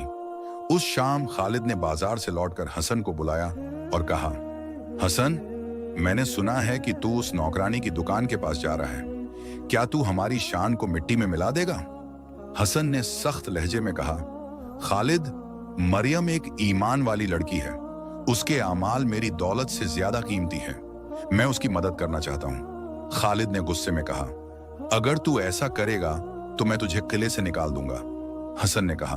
A: उस शाम खालिद ने बाजार से लौटकर हसन को बुलाया और कहा, हसन, मैंने सुना है कि तू उस नौकरानी की दुकान के पास जा रहा है, क्या तू हमारी शान को मिट्टी में मिला देगा? हसन ने सख्त लहजे में कहा, खालिद, मरियम एक ईमान वाली लड़की है, उसके आमाल मेरी दौलत से ज्यादा कीमती है, मैं उसकी मदद करना चाहता हूं। खालिद ने गुस्से में कहा, अगर तू ऐसा करेगा तो मैं तुझे किले से निकाल दूंगा। हसन ने कहा,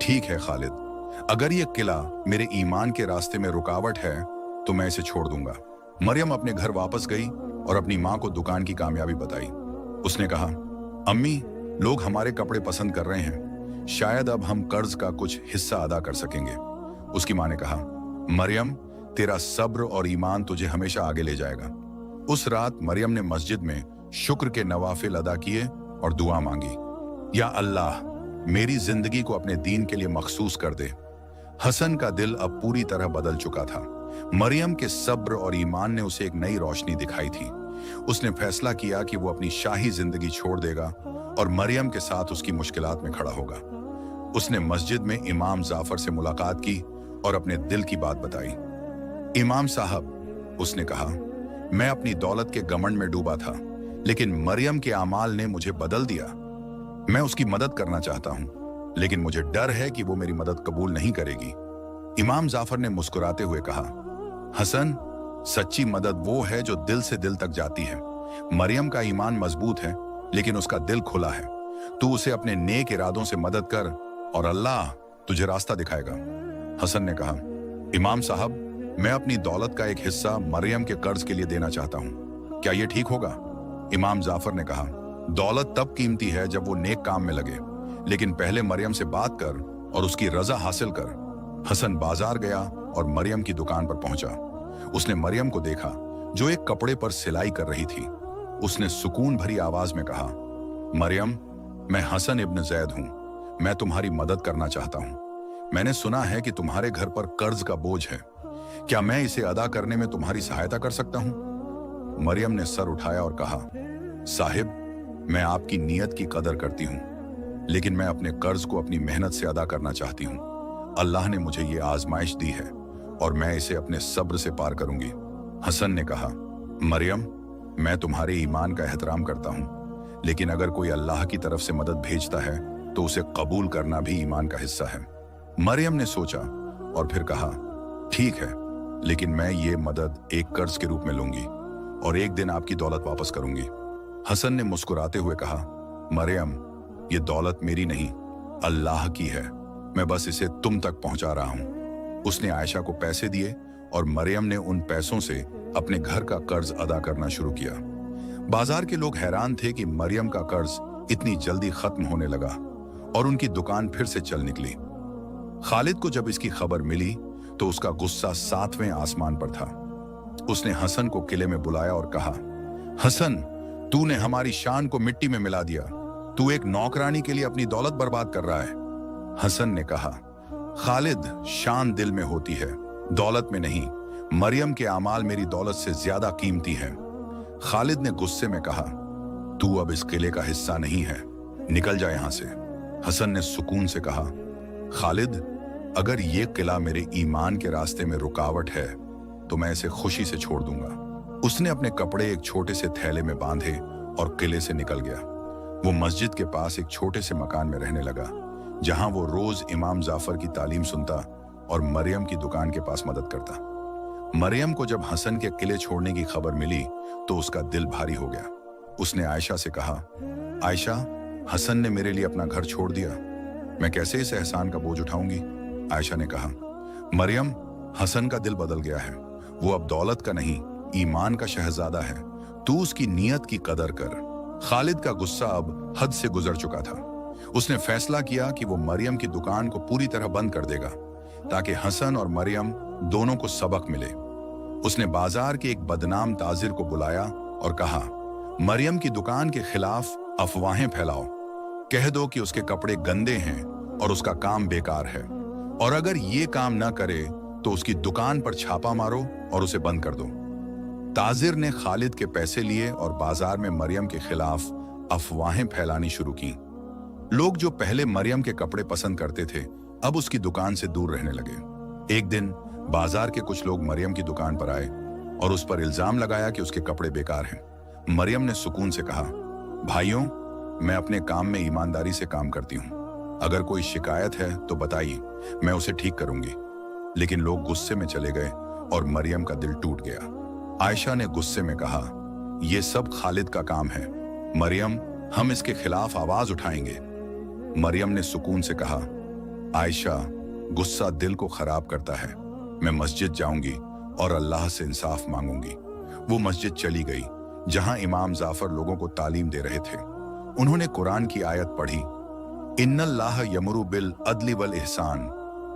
A: ठीक है खालिद, अगर ये किला मेरे ईमान के रास्ते में रुकावट है तो मैं इसे छोड़ दूंगा। मरियम अपने घर वापस गई और अपनी माँ को दुकान की कामयाबी बताई। उसने कहा, अम्मी, लोग हमारे कपड़े पसंद कर रहे हैं, शायद अब हम कर्ज का कुछ हिस्सा अदा कर सकेंगे। उसकी माँ ने कहा, मरियम, तेरा सब्र और ईमान तुझे हमेशा आगे ले जाएगा। उस रात मरियम ने मस्जिद में शुक्र के नवाफिल अदा किए और दुआ मांगी, या अल्लाह, मेरी जिंदगी को अपने दीन के लिए मखसूस कर दे। हसन का दिल अब पूरी तरह बदल चुका था। मरियम के सब्र और ईमान ने उसे एक नई रोशनी दिखाई थी। उसने फैसला किया कि वो अपनी शाही जिंदगी छोड़ देगा और मरियम के साथ उसकी मुश्किलात में खड़ा होगा। उसने मस्जिद में इमाम जाफर से मुलाकात की और अपने दिल की बात बताई। इमाम साहब, उसने कहा, मैं अपनी दौलत के घमंड में डूबा था, लेकिन मरियम के आमाल ने मुझे बदल दिया। मैं उसकी मदद करना चाहता हूं, लेकिन मुझे डर है कि वो मेरी मदद कबूल नहीं करेगी। इमाम जाफर ने मुस्कुराते हुए कहा, हसन, सच्ची मदद वो है जो दिल से दिल तक जाती है। मरियम का ईमान मजबूत है, लेकिन उसका दिल खुला है। तू उसे अपने नेक इरादों से मदद कर और अल्लाह तुझे रास्ता दिखाएगा। हसन ने कहा, इमाम साहब, मैं अपनी दौलत का एक हिस्सा मरियम के कर्ज के लिए देना चाहता हूं, क्या यह ठीक होगा? इमाम जाफर ने कहा, दौलत तब कीमती है जब वो नेक काम में लगे, लेकिन पहले मरियम से बात कर और उसकी रजा हासिल कर। हसन बाजार गया और मरियम की दुकान पर पहुंचा। उसने मरियम को देखा जो एक कपड़े पर सिलाई कर रही थी। उसने सुकून भरी आवाज में कहा, मरियम, मैं हसन इब्न जैद हूं, मैं तुम्हारी मदद करना चाहता हूं। मैंने सुना है कि तुम्हारे घर पर कर्ज का बोझ है, क्या मैं इसे अदा करने में तुम्हारी सहायता कर सकता हूं? मरियम ने सर उठाया और कहा, साहिब, मैं आपकी नीयत की कदर करती हूं, लेकिन मैं अपने कर्ज को अपनी मेहनत से अदा करना चाहती हूं। अल्लाह ने मुझे ये आजमाइश दी है और मैं इसे अपने सब्र से पार करूंगी। हसन ने कहा, मरियम, मैं तुम्हारे ईमान का एहतराम करता हूं, लेकिन अगर कोई अल्लाह की तरफ से मदद भेजता है तो उसे कबूल करना भी ईमान का हिस्सा है। मरियम ने सोचा और फिर कहा, ठीक है, लेकिन मैं ये मदद एक कर्ज के रूप में लूंगी और एक दिन आपकी दौलत वापस करूंगी। हसन ने मुस्कुराते हुए कहा, मरियम, ये दौलत मेरी नहीं, अल्लाह की है, मैं बस इसे तुम तक पहुंचा रहा हूं। उसने आयशा को पैसे दिए और मरियम ने उन पैसों से अपने घर का कर्ज अदा करना शुरू किया। बाजार के लोग हैरान थे कि मरियम का कर्ज इतनी जल्दी खत्म होने लगा और उनकी दुकान फिर से चल निकली। खालिद को जब इसकी खबर मिली तो उसका गुस्सा 7वें आसमान पर था। उसने हसन को किले में बुलाया और कहा, हसन, तूने हमारी शान को मिट्टी में मिला दिया, तू एक नौकरानी के लिए अपनी दौलत बर्बाद कर रहा है। हसन ने कहा, खालिद, शान दिल में होती है, दौलत में नहीं। मरियम के आमाल मेरी दौलत से ज्यादा कीमती है। खालिद ने गुस्से में कहा, तू अब इस किले का हिस्सा नहीं है, निकल जा यहां से। हसन ने सुकून से कहा, खालिद, अगर ये किला मेरे ईमान के रास्ते में रुकावट है तो मैं इसे खुशी से छोड़ दूंगा। उसने अपने कपड़े एक छोटे से थैले में बांधे और किले से निकल गया। वो मस्जिद के पास एक छोटे से मकान में रहने लगा, जहां वो रोज इमाम जाफर की तालीम सुनता और मरियम की दुकान के पास मदद करता। मरियम को जब हसन के किले छोड़ने की खबर मिली तो उसका दिल भारी हो गया। उसने आयशा से कहा, आयशा, हसन ने मेरे लिए अपना घर छोड़ दिया, मैं कैसे इस एहसान का बोझ उठाऊंगी? आयशा ने कहा, मरियम, हसन का दिल बदल गया है, वो अब दौलत का नहीं, ईमान का शहजादा है, तू उसकी नीयत की कदर कर। खालिद का गुस्सा अब हद से गुजर चुका था। उसने फैसला किया कि वो मरियम की दुकान को पूरी तरह बंद कर देगा ताकि हसन और मरियम दोनों को सबक मिले। उसने बाजार के एक बदनाम ताजिर को बुलाया और कहा, मरियम की दुकान के खिलाफ अफवाहें फैलाओ, कह दो कि उसके कपड़े गंदे हैं और उसका काम बेकार है, और अगर ये काम ना करे तो उसकी दुकान पर छापा मारो और उसे बंद कर दो। ताजिर ने खालिद के पैसे लिए और बाजार में मरियम के खिलाफ अफवाहें फैलानी शुरू की। लोग जो पहले मरियम के कपड़े पसंद करते थे अब उसकी दुकान से दूर रहने लगे। एक दिन बाजार के कुछ लोग मरियम की दुकान पर आए और उस पर इल्जाम लगाया कि उसके कपड़े बेकार हैं। मरियम ने सुकून से कहा, भाइयों, मैं अपने काम में ईमानदारी से काम करती हूँ, अगर कोई शिकायत है तो बताइए, मैं उसे ठीक करूंगी। लेकिन लोग गुस्से में चले गए और मरियम का दिल टूट गया। आयशा ने गुस्से में कहा, यह सब खालिद का काम है, मरियम, हम इसके खिलाफ आवाज उठाएंगे। मरियम ने सुकून से कहा, आयशा, गुस्सा दिल को खराब करता है, मैं मस्जिद जाऊंगी और अल्लाह से इंसाफ मांगूंगी। वो मस्जिद चली गई जहां इमाम जाफर लोगों को तालीम दे रहे थे। उन्होंने कुरान की आयत पढ़ी, इन्नल्लाह यमुरु बिल अदली वल इहसान,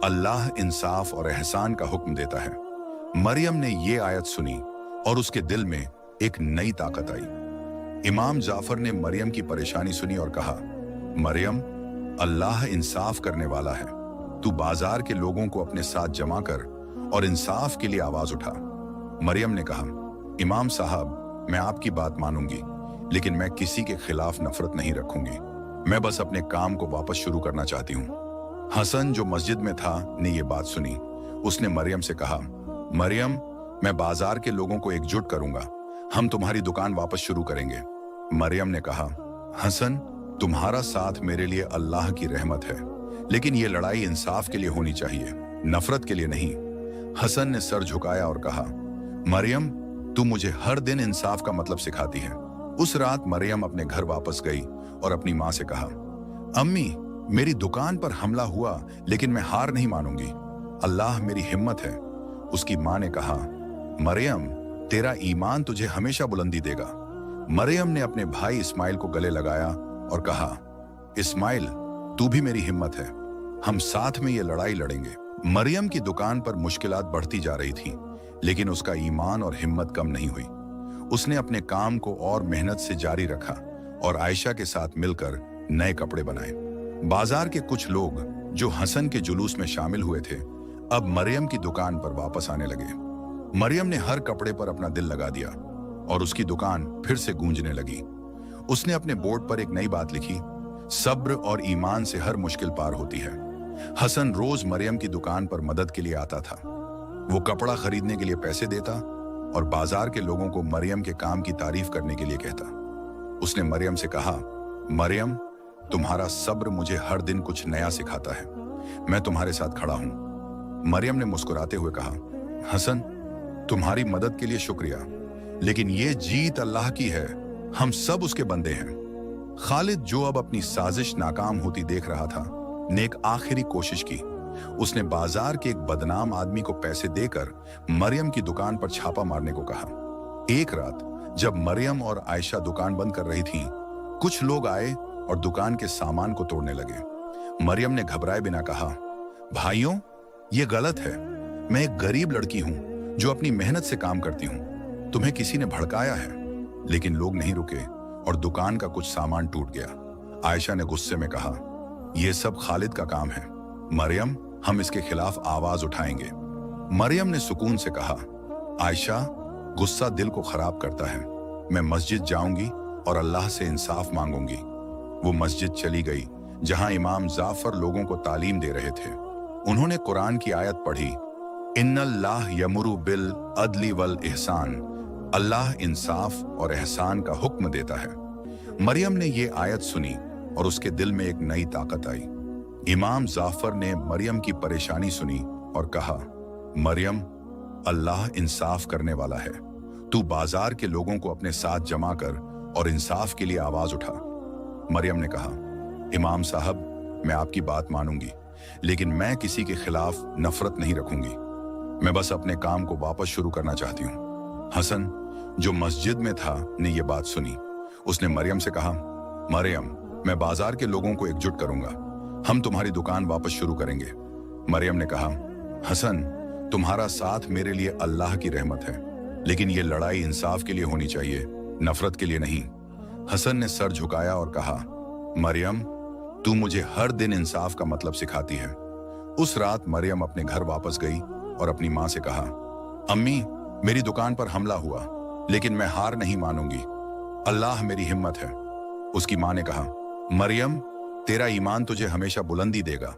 A: अल्लाह इंसाफ और एहसान का हुक्म देता है। मरियम ने ये आयत सुनी और उसके दिल में एक नई ताकत आई। इमाम जाफर ने मरियम की परेशानी सुनी और कहा, मरियम, अल्लाह इंसाफ करने वाला है, तू बाजार के लोगों को अपने साथ जमा कर और इंसाफ के लिए आवाज उठा। मरियम ने कहा, इमाम साहब, मैं आपकी बात मानूंगी, लेकिन मैं किसी के खिलाफ नफरत नहीं रखूंगी, मैं बस अपने काम को वापस शुरू करना चाहती हूँ। हसन जो मस्जिद में था ने ये बात सुनी। उसने मरियम से कहा, मरियम, मैं बाजार के लोगों को एकजुट करूंगा, हम तुम्हारी दुकान वापस शुरू करेंगे। मरियम ने कहा, हसन, तुम्हारा साथ मेरे लिए अल्लाह की रहमत है, लेकिन ये लड़ाई इंसाफ के लिए होनी चाहिए, नफरत के लिए नहीं। हसन ने सर झुकाया और कहा, मरियम, तू मुझे हर दिन इंसाफ का मतलब सिखाती है। उस रात मरियम अपने घर वापस गई और अपनी माँ से कहा, अम्मी, मेरी दुकान पर हमला हुआ लेकिन मैं हार नहीं मानूंगी, अल्लाह मेरी हिम्मत है। उसकी माँ ने कहा, मरियम, तेरा ईमान तुझे हमेशा बुलंदी देगा। मरियम ने अपने भाई इस्माइल को गले लगाया और कहा, इस्माइल, तू भी मेरी हिम्मत है, हम साथ में ये लड़ाई लड़ेंगे। मरियम की दुकान पर मुश्किलात बढ़ती जा रही थी, लेकिन उसका ईमान और हिम्मत कम नहीं हुई। उसने अपने काम को और मेहनत से जारी रखा और आयशा के साथ मिलकर नए कपड़े बनाए। बाजार के कुछ लोग जो हसन के जुलूस में शामिल हुए थे अब मरियम की दुकान पर वापस आने लगे। मरियम ने हर कपड़े पर अपना दिल लगा दिया और उसकी दुकान फिर से गूंजने लगी। उसने अपने बोर्ड पर एक नई बात लिखी, सब्र और ईमान से हर मुश्किल पार होती है। हसन रोज मरियम की दुकान पर मदद के लिए आता था। वो कपड़ा खरीदने के लिए पैसे देता और बाजार के लोगों को मरियम के काम की तारीफ करने के लिए कहता। उसने मरियम से कहा, मरियम, तुम्हारा सब्र मुझे हर दिन कुछ नया सिखाता है, मैं तुम्हारे साथ खड़ा हूं। मरियम ने मुस्कुराते हुए कहा, हसन, तुम्हारी मदद के लिए शुक्रिया, लेकिन ये जीत अल्लाह की है, हम सब उसके बंदे हैं। खालिद, जो अब अपनी साजिश नाकाम होती देख रहा था, ने एक आखिरी कोशिश की। उसने बाजार के एक बदनाम आदमी को पैसे देकर मरियम की दुकान पर छापा मारने को कहा। एक रात जब मरियम और आयशा दुकान बंद कर रही थीं, कुछ लोग आए और दुकान के सामान को तोड़ने लगे। मरियम ने घबराए बिना कहा, भाइयों, ये गलत है, मैं एक गरीब लड़की हूं जो अपनी मेहनत से काम करती हूं, तुम्हें किसी ने भड़काया है। लेकिन लोग नहीं रुके और दुकान का कुछ सामान टूट गया। आयशा ने गुस्से में कहा, यह सब खालिद का काम है, मरियम, हम इसके खिलाफ आवाज उठाएंगे। मरियम ने सुकून से कहा, आयशा, गुस्सा दिल को खराब करता है, मैं मस्जिद जाऊंगी और अल्लाह से इंसाफ मांगूंगी। वो मस्जिद चली गई जहां इमाम जाफर लोगों को तालीम दे रहे थे। उन्होंने कुरान की आयत पढ़ी, इन्नल्लाह यमुरु बिल अदली वल इहसान, अल्लाह इंसाफ और एहसान का हुक्म देता है। मरियम ने ये आयत सुनी और उसके दिल में एक नई ताकत आई। इमाम जाफर ने मरियम की परेशानी सुनी और कहा, मरियम, अल्लाह इंसाफ करने वाला है, तू बाजार के लोगों को अपने साथ जमा कर और इंसाफ के लिए आवाज उठा। मरियम ने कहा, इमाम साहब, मैं आपकी बात मानूंगी, लेकिन मैं किसी के खिलाफ नफरत नहीं रखूंगी। मैं बस अपने काम को वापस शुरू करना चाहती हूँ। हसन, जो मस्जिद में था, ने यह बात सुनी। उसने मरियम से कहा, मरियम, मैं बाजार के लोगों को एकजुट करूंगा, हम तुम्हारी दुकान वापस शुरू करेंगे। मरियम ने कहा, हसन, तुम्हारा साथ मेरे लिए अल्लाह की रहमत है, लेकिन यह लड़ाई इंसाफ के लिए होनी चाहिए, नफरत के लिए नहीं। हसन ने सर झुकाया और कहा, मरियम, तू मुझे हर दिन इंसाफ का मतलब सिखाती है। उस रात मरियम अपने घर वापस गई और अपनी मां से कहा, अम्मी, मेरी दुकान पर हमला हुआ, लेकिन मैं हार नहीं मानूंगी, अल्लाह मेरी हिम्मत है। उसकी मां ने कहा, मरियम, तेरा ईमान तुझे हमेशा बुलंदी देगा।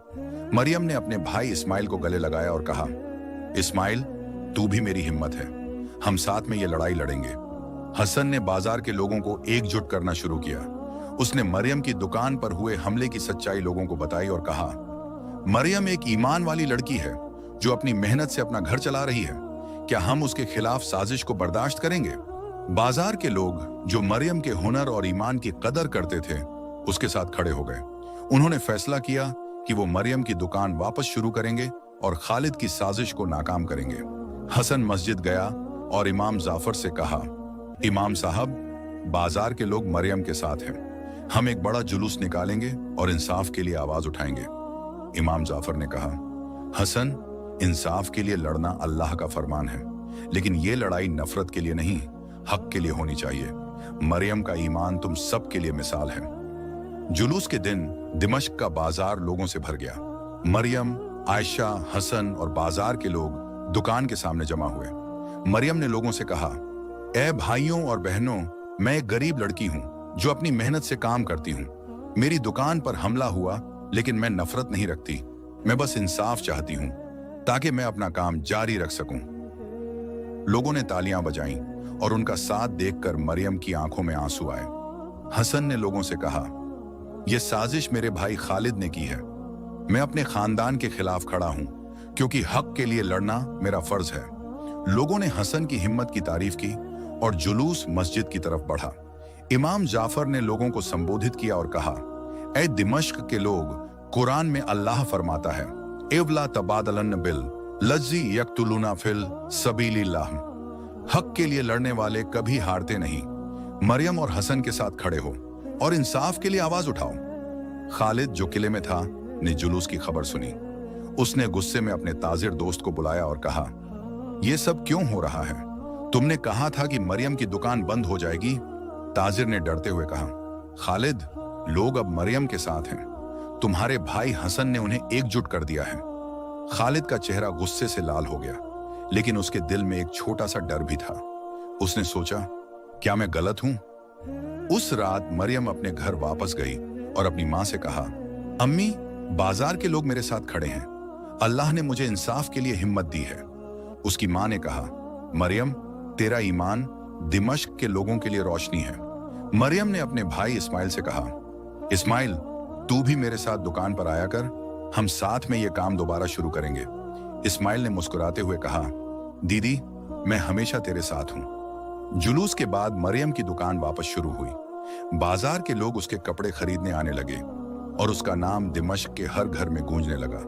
A: मरियम ने अपने भाई इस्माइल को गले लगाया और कहा, इस्माइल, तू भी मेरी हिम्मत है, हम साथ में ये लड़ाई लड़ेंगे। हसन ने बाजार के लोगों को एकजुट करना शुरू किया। उसने मरियम की दुकान पर हुए हमले की सच्चाई लोगों को बताई और कहा, मरियम एक ईमान वाली लड़की है जो अपनी मेहनत से अपना घर चला रही है, क्या हम उसके खिलाफ साजिश को बर्दाश्त करेंगे? बाजार के लोग जो मरियम के हुनर और ईमान की कदर करते थे, उसके साथ खड़े हो गए। उन्होंने फैसला किया कि वो मरियम की दुकान वापस शुरू करेंगे और खालिद की साजिश को नाकाम करेंगे। हसन मस्जिद गया और इमाम जाफर से कहा, इमाम साहब, बाजार के लोग मरियम के साथ हैं, हम एक बड़ा जुलूस निकालेंगे और इंसाफ के लिए आवाज उठाएंगे। इमाम जाफर ने कहा, हसन, इंसाफ के लिए लड़ना अल्लाह का फरमान है, लेकिन ये लड़ाई नफरत के लिए नहीं, हक के लिए होनी चाहिए। मरियम का ईमान तुम सब के लिए मिसाल है। जुलूस के दिन दिमश्क का बाजार लोगों से भर गया। मरियम, आयशा, हसन और बाजार के लोग दुकान के सामने जमा हुए। मरियम ने लोगों से कहा, ए भाइयों और बहनों, मैं एक गरीब लड़की हूं जो अपनी मेहनत से काम करती हूं। मेरी दुकान पर हमला हुआ, लेकिन मैं नफरत नहीं रखती, मैं बस इंसाफ चाहती हूं ताकि मैं अपना काम जारी रख सकूं। लोगों ने तालियां बजाईं और उनका साथ देखकर मरियम की आंखों में आंसू आए। हसन ने लोगों से कहा, यह साजिश मेरे भाई खालिद ने की है। मैं अपने खानदान के खिलाफ खड़ा हूं क्योंकि हक के लिए लड़ना मेरा फर्ज है। लोगों ने हसन की हिम्मत की तारीफ की और जुलूस मस्जिद की तरफ बढ़ा। इमाम जाफर ने लोगों को संबोधित किया और कहा, ऐ दिमश्क के लोग, कुरान में अल्लाह फरमाता है, इवला तबादलन बिल लज्जी यक्तुलूना फिल सबीलिल्लाह। हक के लिए लड़ने वाले कभी हारते नहीं। मरियम और हसन के साथ खड़े हो और इंसाफ के लिए आवाज उठाओ। खालिद, जो किले में था, ने जुलूस की खबर सुनी। उसने गुस्से में अपने ताजिर दोस्त को बुलाया और कहा, यह सब क्यों हो रहा है? तुमने कहा था कि मरियम की दुकान बंद हो जाएगी। ताजिर ने डरते हुए कहा, खालिद, लोग अब मरियम के साथ हैं। तुम्हारे भाई हसन ने उन्हें एकजुट कर दिया है। खालिद का चेहरा गुस्से से लाल हो गया, लेकिन उसके दिल में एक छोटा सा डर भी था। उसने सोचा, क्या मैं गलत हूं? उस रात मरियम अपने घर वापस गई और अपनी मां से कहा, अम्मी, बाजार के लोग मेरे साथ खड़े हैं, अल्लाह ने मुझे इंसाफ के लिए हिम्मत दी है। उसकी मां ने कहा, मरियम, तेरा ईमान दिमश्क के लोगों के लिए रोशनी है। मरियम ने अपने भाई इस्माइल से कहा, इस्माइल, तू भी मेरे साथ दुकान पर आया कर, हम साथ में ये काम दोबारा शुरू करेंगे। इस्माइल ने मुस्कुराते हुए कहा, दीदी, मैं हमेशा तेरे साथ हूं। जुलूस के बाद मरियम की दुकान वापस शुरू हुई। बाजार के लोग उसके कपड़े खरीदने आने लगे और उसका नाम दिमश्क के हर घर में गूंजने लगा।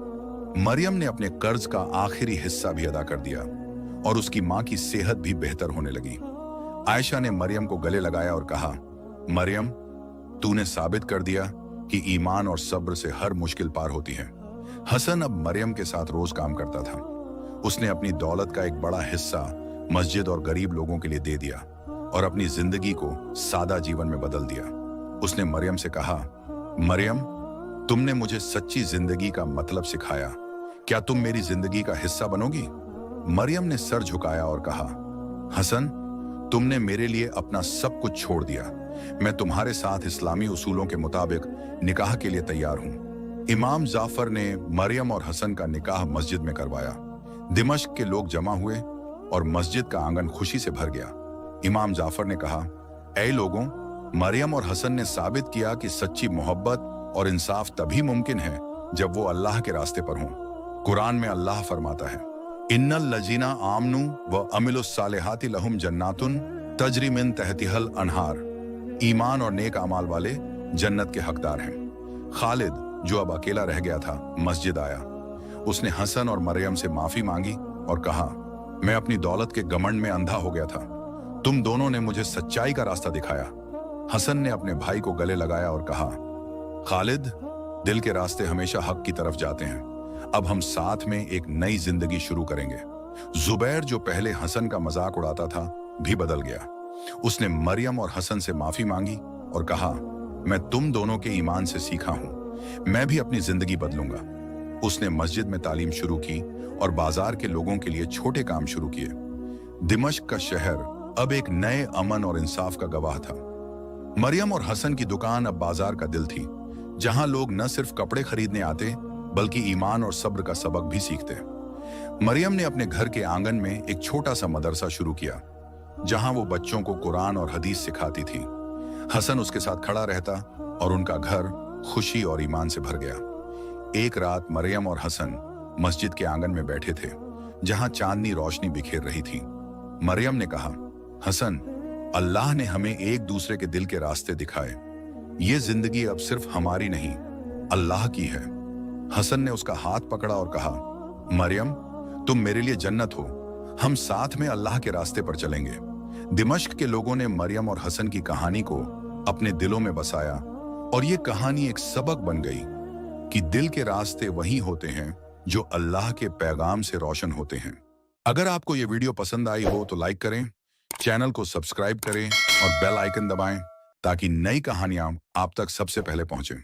A: मरियम ने अपने कर्ज का आखिरी हिस्सा भी अदा कर दिया और उसकी मां की सेहत भी बेहतर होने लगी। आयशा ने मरियम को गले लगाया और कहा, मरियम, तूने साबित कर दिया कि ईमान और सब्र से हर मुश्किल पार होती है। हसन अब मरियम के साथ रोज काम करता था। उसने अपनी दौलत का एक बड़ा हिस्सा मस्जिद और गरीब लोगों के लिए दे दिया और अपनी जिंदगी को सादा जीवन में बदल दिया। उसने मरियम से कहा, मरियम, तुमने मुझे सच्ची जिंदगी का मतलब सिखाया, क्या तुम मेरी जिंदगी का हिस्सा बनोगी? मरियम ने सर झुकाया और कहा, हसन, तुमने मेरे लिए अपना सब कुछ छोड़ दिया। मैं तुम्हारे साथ इस्लामी उसूलों के मुताबिक निकाह के लिए तैयार हूं। इमाम जाफर ने मरियम और हसन का निकाह मस्जिद में करवाया। दिमश्क के लोग जमा हुए और मस्जिद का आंगन खुशी से भर गया। इमाम जाफर ने कहा, ऐ लोगों, मरियम और हसन ने साबित किया कि सच्ची मोहब्बत और इंसाफ तभी मुमकिन है जब वो अल्लाह के रास्ते पर हों। कुरान में अल्लाह फरमाता है, इन्नल लजीना आमनु व अमिलुस सालिहाति लहुम जन्नातुन तजरी मिन तहतिहल अनहार। ईमान और नेक अमाल वाले जन्नत के हकदार हैं। खालिद, जो अब अकेला रह गया था, मस्जिद आया। उसने हसन और मरियम से माफी मांगी और कहा, मैं अपनी दौलत के घमंड में अंधा हो गया था। तुम दोनों ने मुझे सच्चाई का रास्ता दिखाया। हसन ने अपने भाई को गले लगाया और कहा, खालिद, दिल के रास्ते हमेशा हक की तरफ जाते हैं। अब हम साथ में एक नई जिंदगी शुरू करेंगे। जुबैर, जो पहले हसन का मजाक उड़ाता था, भी बदल गया। उसने मरियम और हसन से माफी मांगी और कहा, मैं तुम दोनों के ईमान से सीखा हूं, मैं भी अपनी जिंदगी बदलूंगा। उसने मस्जिद में तालीम शुरू की और बाजार के लोगों के लिए छोटे काम शुरू किए। दिमश्क का शहर अब एक नए अमन और इंसाफ का गवाह था। मरियम और हसन की दुकान अब बाजार का दिल थी, जहां लोग न सिर्फ कपड़े खरीदने आते बल्कि ईमान और सब्र का सबक भी सीखते। मरियम ने अपने घर के आंगन में एक छोटा सा मदरसा शुरू किया, जहां वो बच्चों को कुरान और हदीस सिखाती थी। हसन उसके साथ खड़ा रहता और उनका घर खुशी और ईमान से भर गया। एक रात मरियम और हसन मस्जिद के आंगन में बैठे थे, जहां चांदनी रोशनी बिखेर रही थी। मरियम ने कहा, हसन, अल्लाह ने हमें एक दूसरे के दिल के रास्ते दिखाए। ये जिंदगी अब सिर्फ हमारी नहीं, अल्लाह की है। हसन ने उसका हाथ पकड़ा और कहा, मरियम, तुम मेरे लिए जन्नत हो, हम साथ में अल्लाह के रास्ते पर चलेंगे। दिमश्क के लोगों ने मरियम और हसन की कहानी को अपने दिलों में बसाया और ये कहानी एक सबक बन गई कि दिल के रास्ते वही होते हैं जो अल्लाह के पैगाम से रोशन होते हैं। अगर आपको ये वीडियो पसंद आई हो तो लाइक करें, चैनल को सब्सक्राइब करें और बेल आइकन दबाएं ताकि नई कहानियां आप तक सबसे पहले पहुंचें।